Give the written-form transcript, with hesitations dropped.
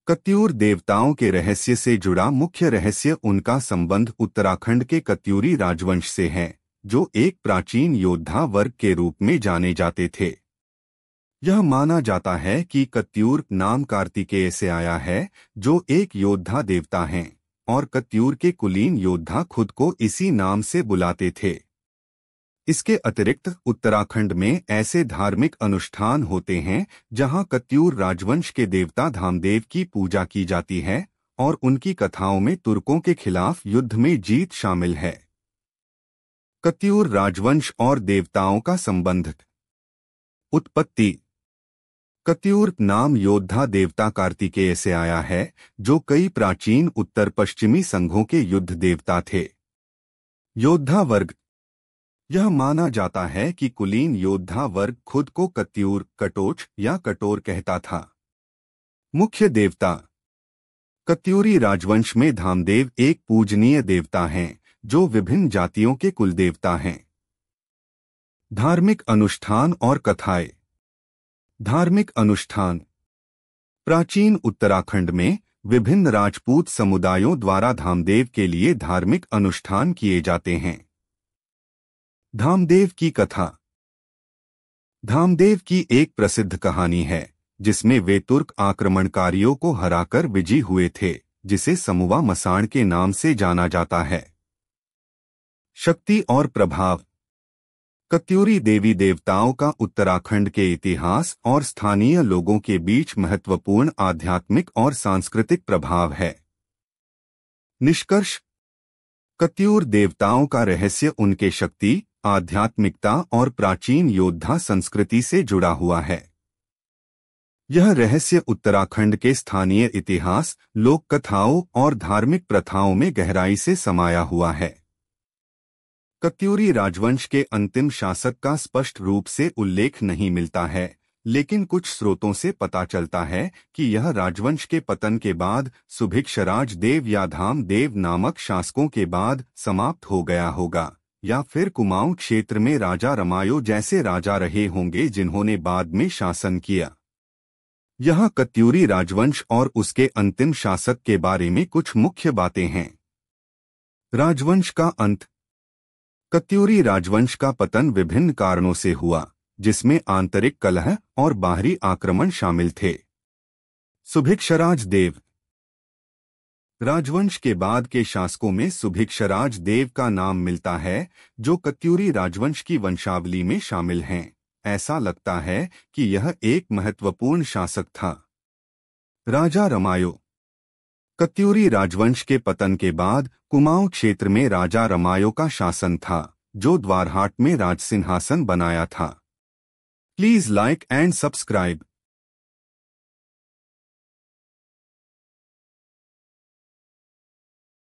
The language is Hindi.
कत्यूर देवताओं के रहस्य से जुड़ा मुख्य रहस्य उनका संबंध उत्तराखंड के कत्यूरी राजवंश से है, जो एक प्राचीन योद्धा वर्ग के रूप में जाने जाते थे। यह माना जाता है कि कत्यूर नाम कार्तिकेय से आया है, जो एक योद्धा देवता हैं, और कत्यूर के कुलीन योद्धा खुद को इसी नाम से बुलाते थे। इसके अतिरिक्त उत्तराखंड में ऐसे धार्मिक अनुष्ठान होते हैं जहां कत्यूर राजवंश के देवता धामदेव की पूजा की जाती है और उनकी कथाओं में तुर्कों के खिलाफ युद्ध में जीत शामिल है। कत्यूर राजवंश और देवताओं का संबंध। उत्पत्ति। कत्यूर नाम योद्धा देवता कार्तिकेय से आया है, जो कई प्राचीन उत्तर पश्चिमी संघों के युद्ध देवता थे। योद्धा वर्ग। यह माना जाता है कि कुलीन योद्धा वर्ग खुद को कत्यूर, कटोच या कटोर कहता था। मुख्य देवता। कत्यूरी राजवंश में धामदेव एक पूजनीय देवता हैं, जो विभिन्न जातियों के कुलदेवता हैं। धार्मिक अनुष्ठान और कथाएं। धार्मिक अनुष्ठान। प्राचीन उत्तराखंड में विभिन्न राजपूत समुदायों द्वारा धामदेव के लिए धार्मिक अनुष्ठान किए जाते हैं। धामदेव की कथा। धामदेव की एक प्रसिद्ध कहानी है, जिसमें वे तुर्क आक्रमणकारियों को हराकर विजयी हुए थे, जिसे समुवा मसाण के नाम से जाना जाता है। शक्ति और प्रभाव। कत्यूरी देवी देवताओं का उत्तराखंड के इतिहास और स्थानीय लोगों के बीच महत्वपूर्ण आध्यात्मिक और सांस्कृतिक प्रभाव है। निष्कर्ष। कत्यूर देवताओं का रहस्य उनके शक्ति, आध्यात्मिकता और प्राचीन योद्धा संस्कृति से जुड़ा हुआ है। यह रहस्य उत्तराखंड के स्थानीय इतिहास, लोक कथाओं और धार्मिक प्रथाओं में गहराई से समाया हुआ है। कत्यूरी राजवंश के अंतिम शासक का स्पष्ट रूप से उल्लेख नहीं मिलता है, लेकिन कुछ स्रोतों से पता चलता है कि यह राजवंश के पतन के बाद सुभिक्षराज देव या धामदेव नामक शासकों के बाद समाप्त हो गया होगा, या फिर कुमाऊं क्षेत्र में राजा रमायो जैसे राजा रहे होंगे जिन्होंने बाद में शासन किया। यहाँ कत्यूरी राजवंश और उसके अंतिम शासक के बारे में कुछ मुख्य बातें हैं। राजवंश का अंत। कत्यूरी राजवंश का पतन विभिन्न कारणों से हुआ, जिसमें आंतरिक कलह और बाहरी आक्रमण शामिल थे। सुभिक्षराज देव। राजवंश के बाद के शासकों में सुभिक्षराज देव का नाम मिलता है, जो कत्यूरी राजवंश की वंशावली में शामिल हैं। ऐसा लगता है कि यह एक महत्वपूर्ण शासक था। राजा रमायो। कत्यूरी राजवंश के पतन के बाद कुमाऊं क्षेत्र में राजा रमायो का शासन था, जो द्वारहाट में राजसिंहासन बनाया था। Please like and subscribe.